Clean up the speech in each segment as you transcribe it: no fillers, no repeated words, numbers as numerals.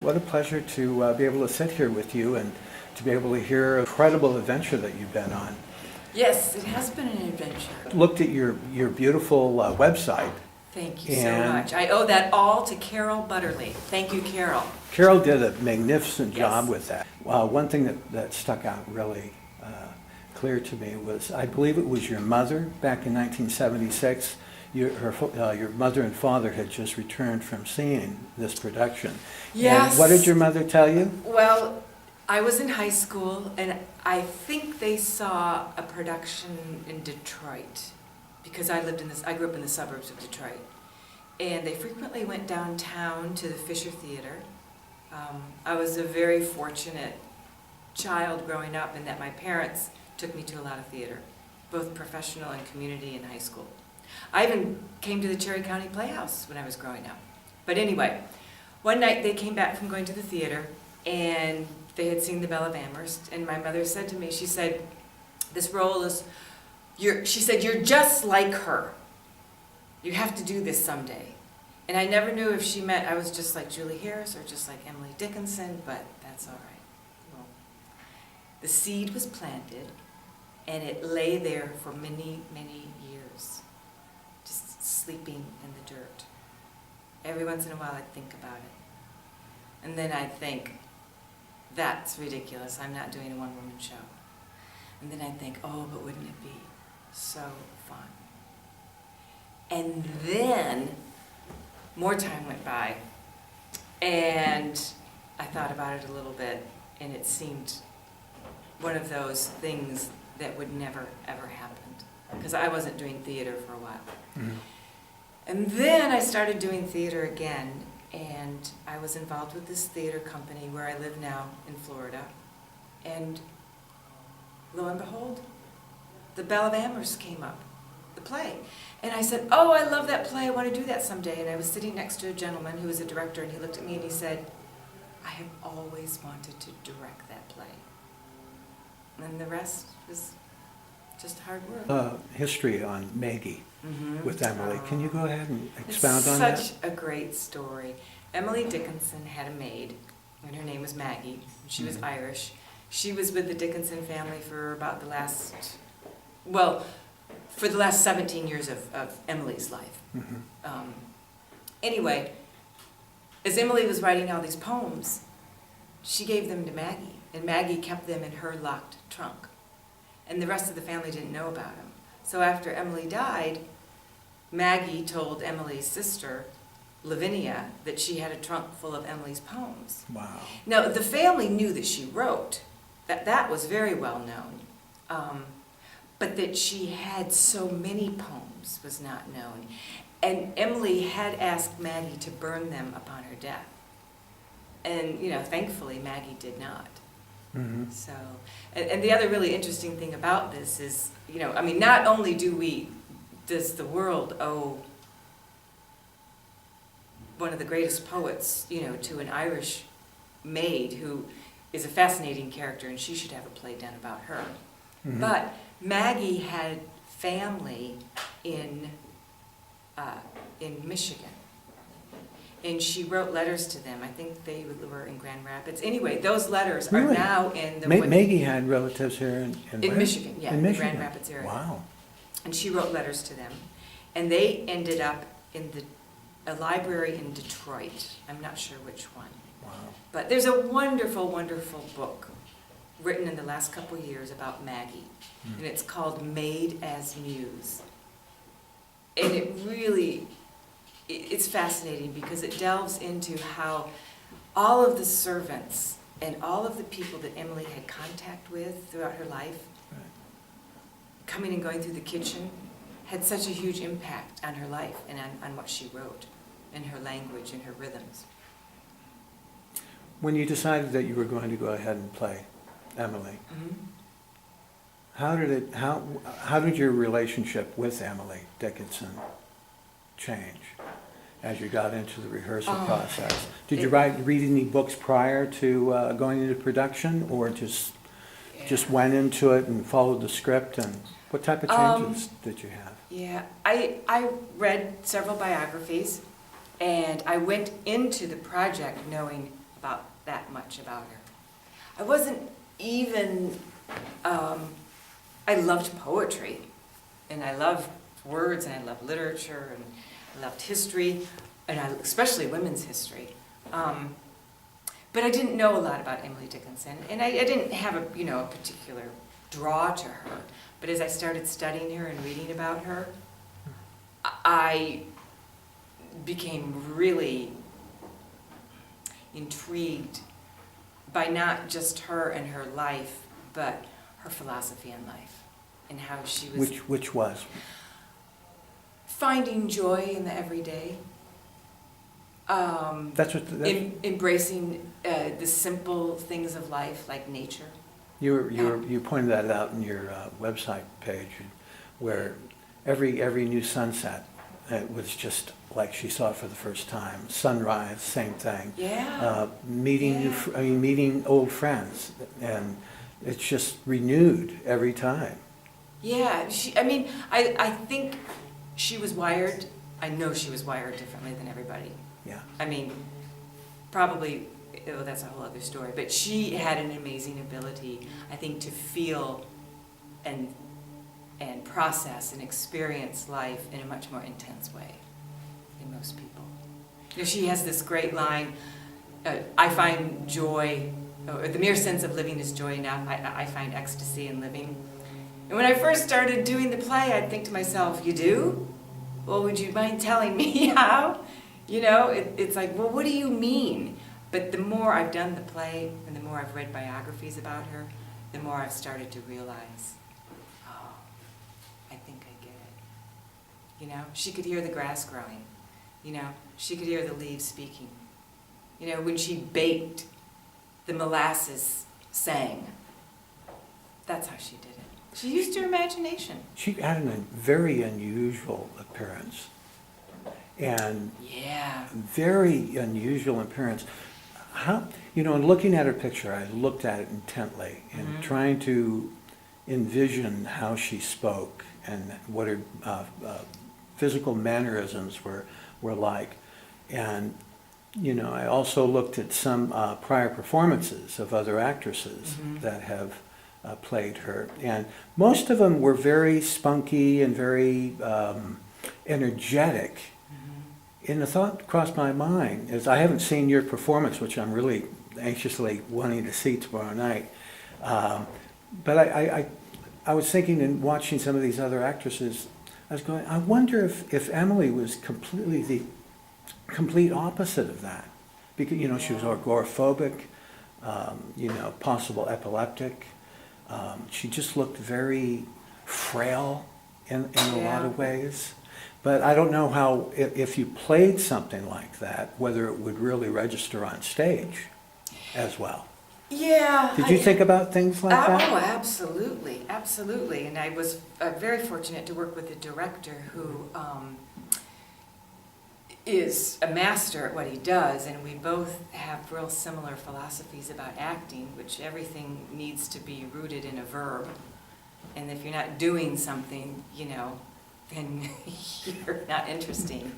What a pleasure to be able to sit here with you and to be able to hear a incredible adventure that you've been on. Yes, it has been an adventure. Looked at your beautiful website. Thank you so much. I owe that all to Carol Butterly. Thank you, Carol. Carol did a magnificent job Yes. with that. One thing that stuck out really clear to me was, I believe it was your mother back in 1976. Your mother and father had just returned from seeing this production. Yes. And what did your mother tell you? Well, I was in high school, and I think they saw a production in Detroit, because I grew up in the suburbs of Detroit. And they frequently went downtown to the Fisher Theater. I was a very fortunate child growing up in that my parents took me to a lot of theater, both professional and community in high school. I even came to the Cherry County Playhouse when I was growing up. But anyway, one night they came back from going to the theater, and they had seen the Belle of Amherst, and my mother said to me, she said, this role is, she said, you're just like her. You have to do this someday. And I never knew if she meant I was just like Julie Harris or just like Emily Dickinson, but that's all right. Well, the seed was planted, and it lay there for many, many years, just sleeping in the dirt. Every once in a while I'd think about it. And then I'd think, that's ridiculous, I'm not doing a one-woman show. And then I'd think, oh, but wouldn't it be so fun? And then more time went by, and I thought about it a little bit, and it seemed one of those things that would never, ever happen, because I wasn't doing theater for a while. Mm-hmm. And then I started doing theater again, and I was involved with this theater company where I live now in Florida, and lo and behold, the Belle of Amherst came up, the play. And I said, oh, I love that play, I want to do that someday. And I was sitting next to a gentleman who was a director, and he looked at me and he said, I have always wanted to direct that play. And the rest was just hard work. History on Maggie with Emily. Can you go ahead and expound on that? It's such a great story. Emily Dickinson had a maid, and her name was Maggie. She was Irish. She was with the Dickinson family for about the last 17 years of Emily's life. Anyway, as Emily was writing all these poems, she gave them to Maggie, and Maggie kept them in her locked trunk. And the rest of the family didn't know about them. So after Emily died, Maggie told Emily's sister, Lavinia, that she had a trunk full of Emily's poems. Wow. Now, the family knew that she wrote. That was very well known. But that she had so many poems was not known. And Emily had asked Maggie to burn them upon her death. And, thankfully Maggie did not. Mm-hmm. So, and the other really interesting thing about this is, not only does the world owe one of the greatest poets, to an Irish maid who is a fascinating character, and she should have a play done about her. Mm-hmm. But Maggie had family in Michigan, and she wrote letters to them. I think they were in Grand Rapids. Anyway, those letters are now in the... Maggie had relatives here in Michigan, yeah, in the Grand Rapids area. Wow. And she wrote letters to them, and they ended up in a library in Detroit. I'm not sure which one. Wow. But there's a wonderful, wonderful book written in the last couple of years about Maggie, and it's called Maid as Muse. And it's fascinating because it delves into how all of the servants and all of the people that Emily had contact with throughout her life, coming and going through the kitchen, had such a huge impact on her life and on what she wrote, and her language and her rhythms. When you decided that you were going to go ahead and play Emily, how did your relationship with Emily Dickinson change as you got into the rehearsal process? Did you read any books prior to going into production, or just went into it and followed the script? And what type of changes did you have? Yeah, I read several biographies, and I went into the project knowing about that much about her. I wasn't even, I loved poetry, and I loved words, and I loved literature, and I loved history, and especially women's history. But I didn't know a lot about Emily Dickinson, and I didn't have a particular draw to her. But as I started studying her and reading about her, I became really intrigued by not just her and her life, but her philosophy in life, and how she was Which was? finding joy in the everyday. That's what. Embracing the simple things of life, like nature. You pointed that out in your website page, where every new sunset, it was just like she saw it for the first time. Sunrise, same thing. Yeah. Meeting old friends, and it's just renewed every time. Yeah. I think she was wired. I know she was wired differently than everybody. Yeah. Probably. Oh, that's a whole other story. But she had an amazing ability, I think, to feel and process and experience life in a much more intense way than most people. She has this great line, I find joy, or the mere sense of living is joy enough. I find ecstasy in living. And when I first started doing the play, I'd think to myself, you do? Well, would you mind telling me how? It's like, well, what do you mean? But the more I've done the play and the more I've read biographies about her, the more I've started to realize, oh, I think I get it. She could hear the grass growing. She could hear the leaves speaking. When she baked, the molasses sang. That's how she did it. She used her imagination. She had a very unusual appearance. And very unusual appearance. In looking at her picture, I looked at it intently and trying to envision how she spoke and what her physical mannerisms were like. And, I also looked at some prior performances of other actresses that have played her. And most of them were very spunky and very energetic. And the thought crossed my mind, is I haven't seen your performance, which I'm really anxiously wanting to see tomorrow night. But I was thinking and watching some of these other actresses, I was going, I wonder if Emily was completely the complete opposite of that. Because, she was agoraphobic, possible epileptic. She just looked very frail in a lot of ways. But I don't know how, if you played something like that, whether it would really register on stage as well. Yeah. Did you think about things like that? Oh, absolutely, absolutely. And I was very fortunate to work with a director who is a master at what he does, and we both have real similar philosophies about acting, which everything needs to be rooted in a verb. And if you're not doing something, then you're not interesting.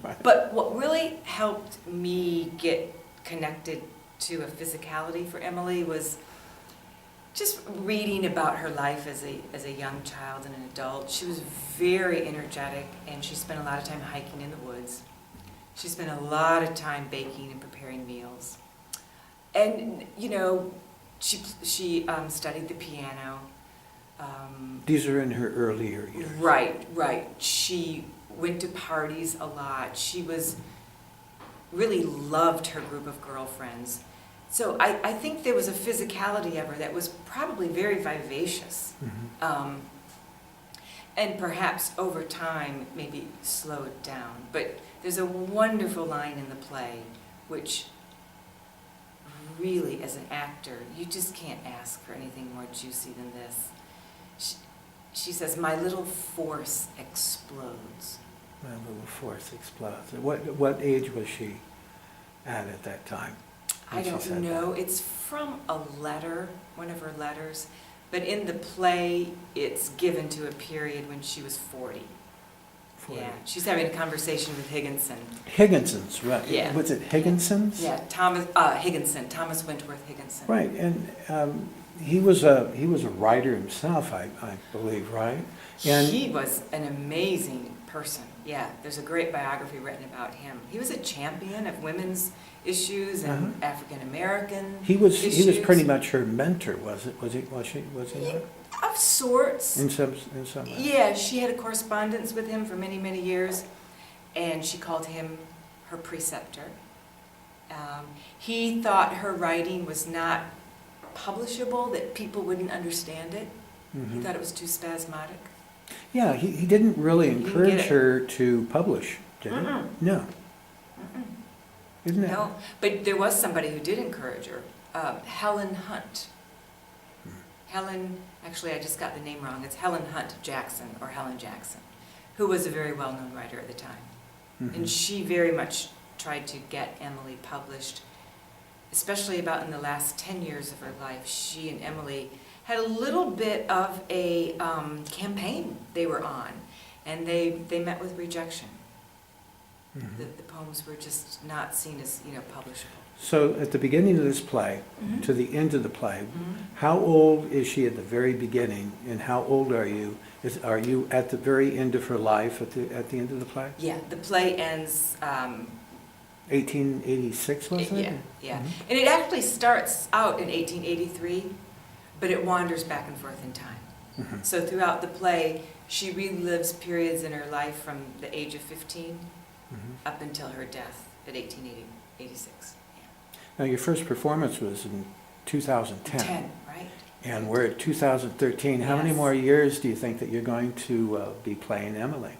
Right. But what really helped me get connected to a physicality for Emily was just reading about her life as a young child and an adult. She was very energetic, and she spent a lot of time hiking in the woods. She spent a lot of time baking and preparing meals. And, she studied the piano. These are in her earlier years. Right. She went to parties a lot. She really loved her group of girlfriends. So I think there was a physicality of her that was probably very vivacious. And perhaps over time maybe slowed down. But there's a wonderful line in the play which really, as an actor, you just can't ask for anything more juicy than this. She says, "My little force explodes." My little force explodes. What age was she at that time? I don't know. It's from a letter, one of her letters. But in the play, it's given to a period when she was 40. for Yeah, you. she's having a conversation with Higginson. Higginson's, right. Yeah. Was it Higginson's? Yeah, Higginson, Thomas Wentworth Higginson. Right, and he was a writer himself, I believe, right? And He was an amazing person. Yeah, there's a great biography written about him. He was a champion of women's issues and African American he was issues. pretty much her mentor, was he not? Of sorts. In some way. Yeah, she had a correspondence with him for many, many years, and she called him her preceptor. He thought her writing was not publishable, that people wouldn't understand it. He thought it was too spasmodic. Yeah, he didn't really didn't encourage get it. her to publish, did he? Mm-mm. No. Isn't it? No, but there was somebody who did encourage her, Helen Hunt. Helen, actually I just got the name wrong, it's Helen Hunt Jackson, or Helen Jackson, who was a very well-known writer at the time. And she very much tried to get Emily published, especially about in the last 10 years of her life. She and Emily had a little bit of a campaign they were on, and they met with rejection. The poems were just not seen as, publishable. So at the beginning of this play, to the end of the play, how old is she at the very beginning, and how old are you? Are you at the very end of her life at the end of the play? Yeah, the play ends. 1886, was it? Yeah. And it actually starts out in 1883, but it wanders back and forth in time. So throughout the play, she relives periods in her life from the age of 15 up until her death at 1886. Now, your first performance was in 2010. 10, right? And we're at 2013. How many Yes. more years do you think that you're going to be playing Emily?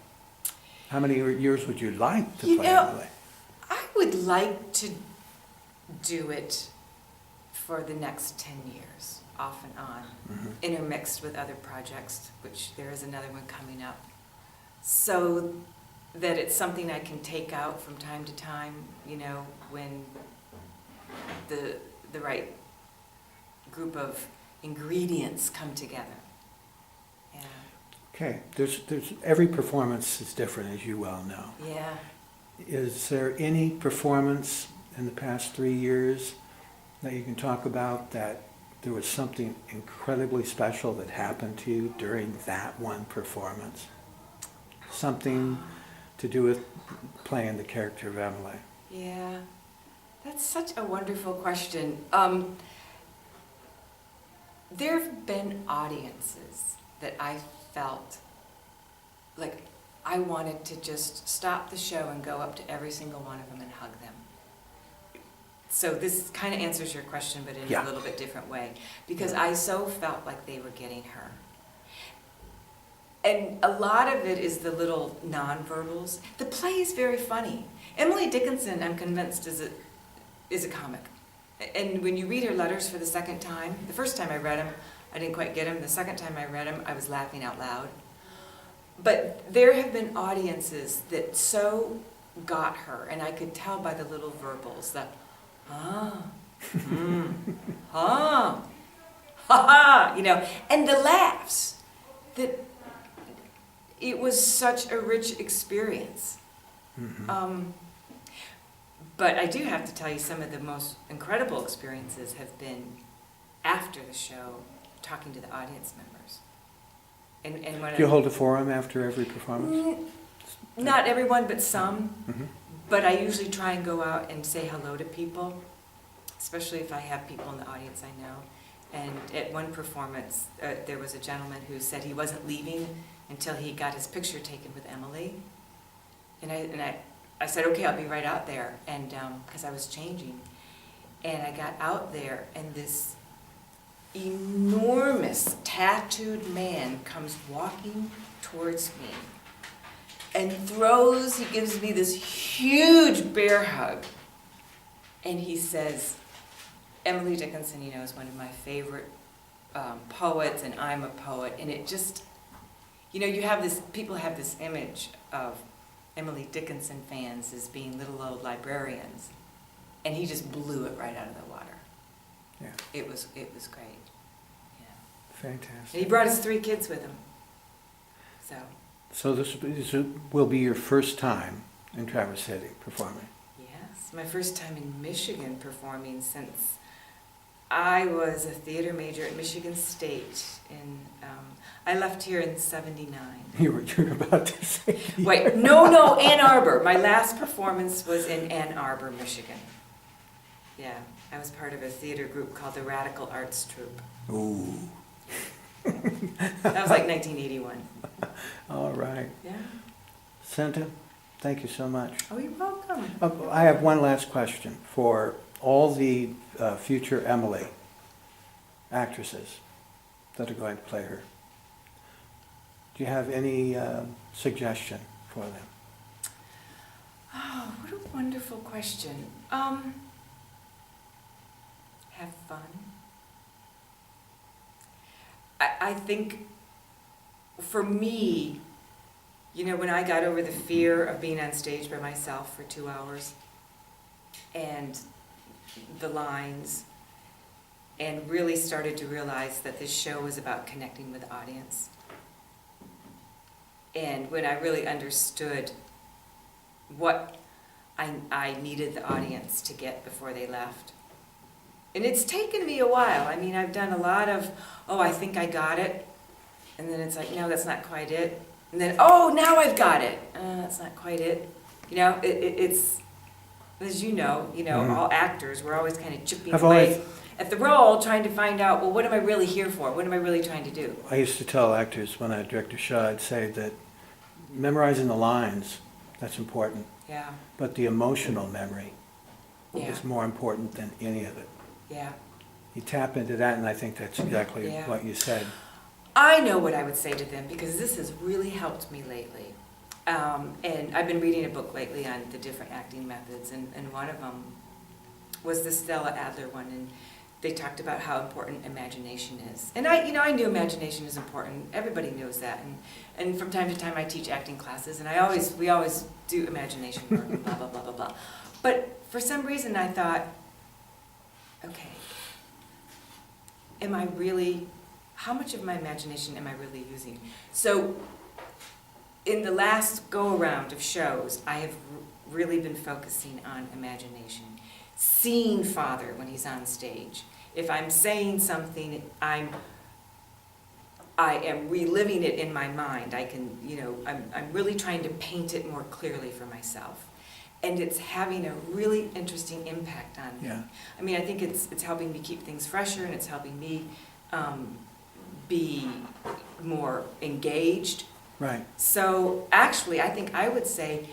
How many years would you like to play Emily? I would like to do it for the next 10 years, off and on, intermixed with other projects, which there is another one coming up, so that it's something I can take out from time to time, when the right group of ingredients come together. Yeah. Okay, there's every performance is different, as you well know. Yeah. Is there any performance in the past 3 years that you can talk about that there was something incredibly special that happened to you during that one performance? Something to do with playing the character of Emily? Yeah, that's such a wonderful question. There have been audiences that I felt like I wanted to just stop the show and go up to every single one of them and hug them. So this kind of answers your question, but in a little bit different way, because I so felt like they were getting her. And a lot of it is the little nonverbals. The play is very funny. Emily Dickinson, I'm convinced, is a comic. And when you read her letters for the second time, the first time I read them, I didn't quite get them. The second time I read them, I was laughing out loud. But there have been audiences that so got her, and I could tell by the little verbals that, ha, ha, and the laughs, that it was such a rich experience. But I do have to tell you, some of the most incredible experiences have been after the show, talking to the audience members. And when Do you hold a forum after every performance? Not everyone, but some. But I usually try and go out and say hello to people, especially if I have people in the audience I know. And at one performance, there was a gentleman who said he wasn't leaving until he got his picture taken with Emily. And I said, okay, I'll be right out there, and because I was changing. And I got out there, and this enormous tattooed man comes walking towards me and he gives me this huge bear hug. And he says, Emily Dickinson, is one of my favorite poets, and I'm a poet. And it just, people have this image of Emily Dickinson fans as being little old librarians, and he just blew it right out of the water. Yeah. It was great. Yeah. Fantastic. And he brought his 3 kids with him. So this will be your first time in Traverse City performing? Yes, my first time in Michigan performing since I was a theater major at Michigan State. I left here in '79. You were about to say. Wait, no, Ann Arbor. My last performance was in Ann Arbor, Michigan. Yeah, I was part of a theater group called the Radical Arts Troupe. Ooh. That was like 1981. All right. Yeah. Sinda, thank you so much. Oh, you're welcome. I have one last question for all the future Emily actresses that are going to play her. Do you have any suggestion for them? Oh, what a wonderful question. Have fun. I think for me, when I got over the fear of being on stage by myself for 2 hours and the lines, and really started to realize that this show was about connecting with the audience. And when I really understood what I needed the audience to get before they left. And it's taken me a while. I mean, I've done a lot of, I think I got it. And then it's like, no, that's not quite it. And then, now I've got it. That's not quite it. It's, as Mm-hmm. all actors, we're always kind of chipping I've away always- at the role, trying to find out, well, what am I really here for? What am I really trying to do? I used to tell actors when I direct a show, I'd say that memorizing the lines, that's important, Yeah, but the emotional memory yeah, is more important than any of it. yeah. You tap into that, and I think that's exactly Yeah. what you said. I know what I would say to them because this has really helped me lately. And I've been reading a book lately on the different acting methods, and one of them was the Stella Adler one, and they talked about how important imagination is. And I knew imagination is important. Everybody knows that. And from time to time I teach acting classes, and we always do imagination work, and blah, blah, blah, blah, blah. But for some reason I thought, okay, how much of my imagination am I really using? So in the last go-around of shows, I have really been focusing on imagination. Seeing Father when he's on stage. If I'm saying something, I am reliving it in my mind. I'm really trying to paint it more clearly for myself. And it's having a really interesting impact on me. Yeah. I mean, I think it's helping me keep things fresher, and it's helping me be more engaged. Right. So actually, I think I would say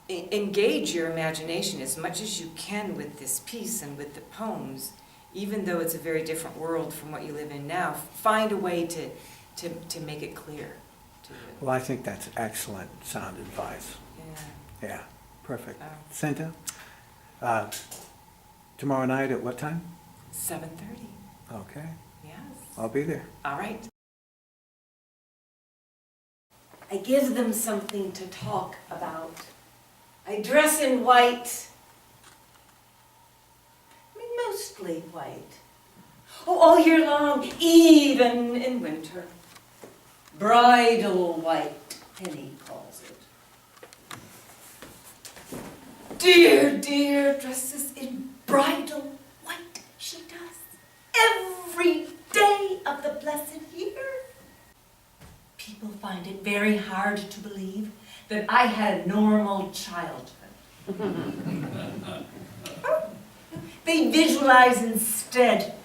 engage your imagination as much as you can with this piece and with the poems, even though it's a very different world from what you live in now. Find a way to make it clear to you. Well, I think that's excellent sound advice. Yeah. Yeah, perfect. Oh. Sinda, tomorrow night at what time? 7:30. Okay, Yes. I'll be there. All right. I give them something to talk about. I dress in white. I mean, mostly white. Oh, all year long, even in winter. Bridal white, Penny calls it. Dear, dear, dresses in bridal white she does. Every day of the blessed year. People find it very hard to believe that I had a normal childhood. They visualize instead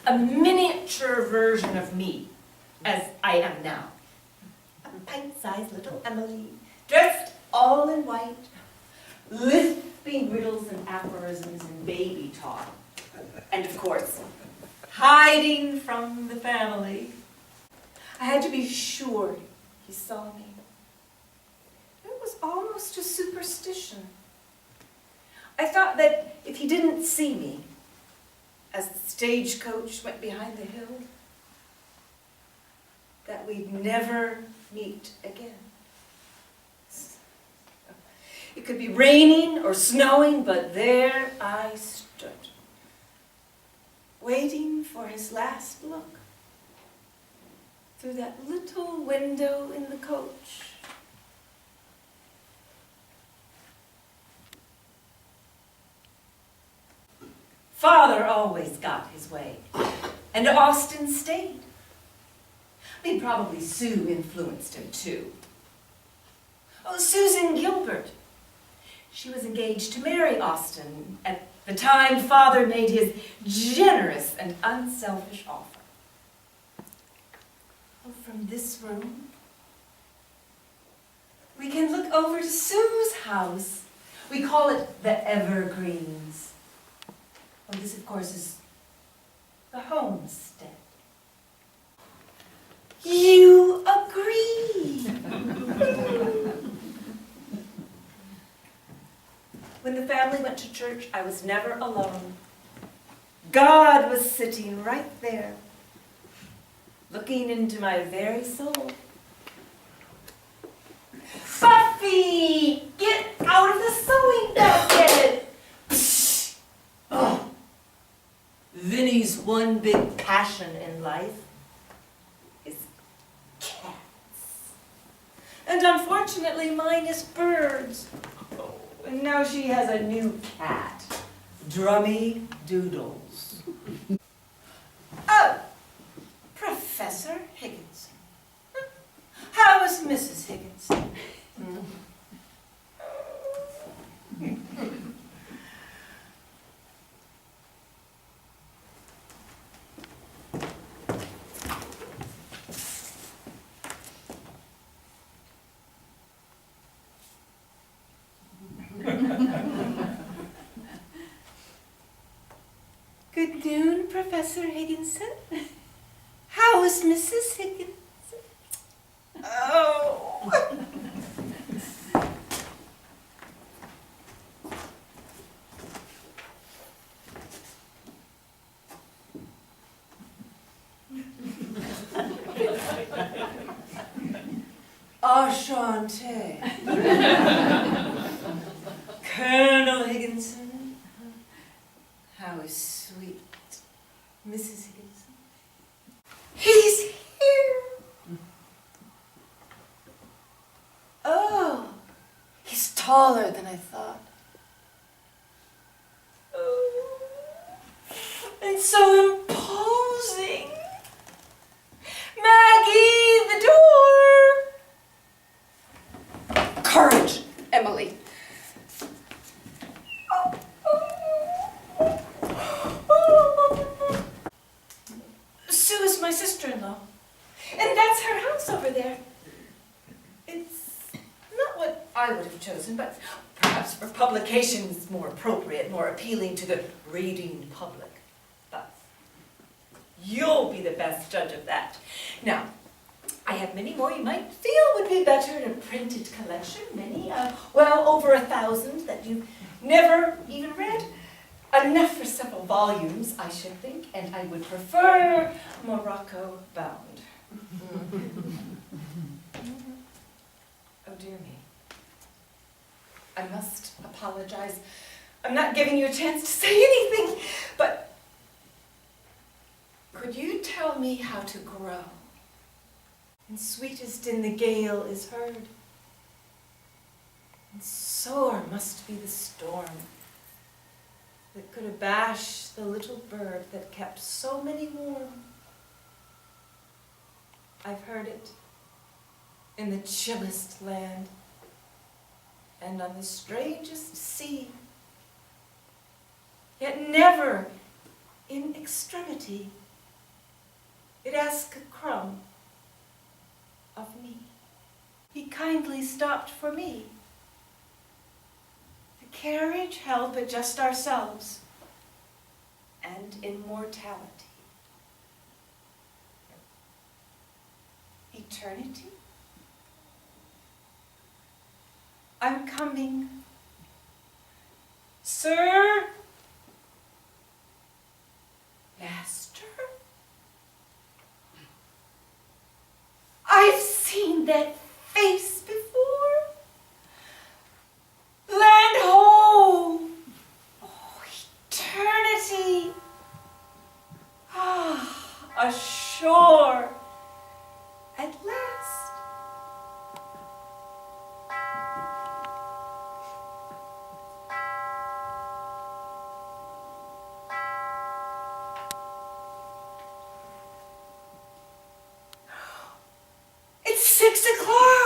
a miniature version of me as I am now. A pint-sized little Emily, dressed all in white, lisping riddles and aphorisms and baby talk. And of course, hiding from the family. I had to be sure he saw me. It was almost a superstition. I thought that if he didn't see me, as the stagecoach went behind the hill, that we'd never meet again. It could be raining or snowing, but there I stood, waiting for his last look. through that little window in the coach. Father always got his way, and Austin stayed. I mean, probably Sue influenced him too. Oh, Susan Gilbert. She was engaged to marry Austin at the time Father made his generous and unselfish offer. Oh, from this room, we can look over to Sue's house. We call it the Evergreens. Oh, this, of course, is the homestead. You agree. When the family went to church, I was never alone. God was sitting right there, looking into my very soul. Buffy, get out of the sewing basket! Psst. Oh. Vinny's one big passion in life is cats. And unfortunately, mine is birds. Oh, and now she has a new cat, Drummy Doodles. Oh, Professor Higginson. How is Mrs. Higginson? Good noon, Professor Higginson. How is Mrs. Higginson? Oh. Enchanté. Colonel Higginson. How is sweet Mrs. Higginson? He's here. Oh, he's taller than I thought. Oh, and so imposing. Maggie, the door. Courage, Emily. Sue is my sister-in-law, and that's her house over there. It's not what I would have chosen, but perhaps for publication it's more appropriate, more appealing to the reading public. But you'll be the best judge of that. Now, I have many more you might feel would be better in a printed collection, many, well over 1,000 that you've never even read. Enough for several volumes, I should think, and I would prefer Morocco bound. Oh dear me. I must apologize. I'm not giving you a chance to say anything, but could you tell me how to grow? And sweetest in the gale is heard, and sore must be the storm that could abash the little bird that kept so many warm. I've heard it in the chillest land and on the strangest sea, yet never in extremity it asked a crumb of me. He kindly stopped for me. The carriage held but just ourselves and immortality. Eternity? I'm coming. Sir? Master? I've seen that face before. Land ho! Oh, eternity! Ah, ashore 6 o'clock.